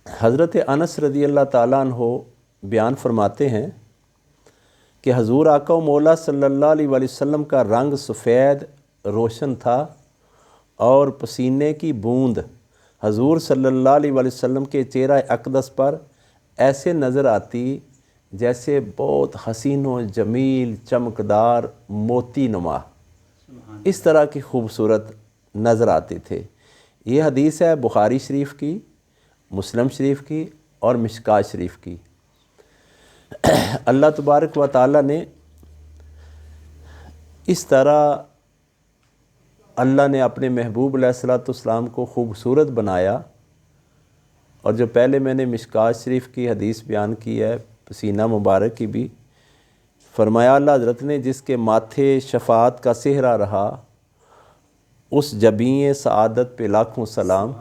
حضرت انس رضی اللہ تعالیٰ عنہ بیان فرماتے ہیں کہ حضور آقا و مولا صلی اللہ علیہ وسلم کا رنگ سفید روشن تھا اور پسینے کی بوند حضور صلی اللہ علیہ وسلم کے چہرہ اقدس پر ایسے نظر آتی جیسے بہت حسین و جمیل چمکدار موتی نما، اس طرح کی خوبصورت نظر آتے تھے۔ یہ حدیث ہے بخاری شریف کی، مسلم شریف کی اور مشکات شریف کی۔ اللہ تبارک و تعالیٰ نے اس طرح اللہ نے اپنے محبوب علیہ السلام کو خوبصورت بنایا، اور جو پہلے میں نے مشکات شریف کی حدیث بیان کی ہے پسینہ مبارک کی بھی، فرمایا اللہ حضرت نے جس کے ماتھے شفاعت کا صحرا رہا اس جبیں سعادت پہ لاکھوں سلام،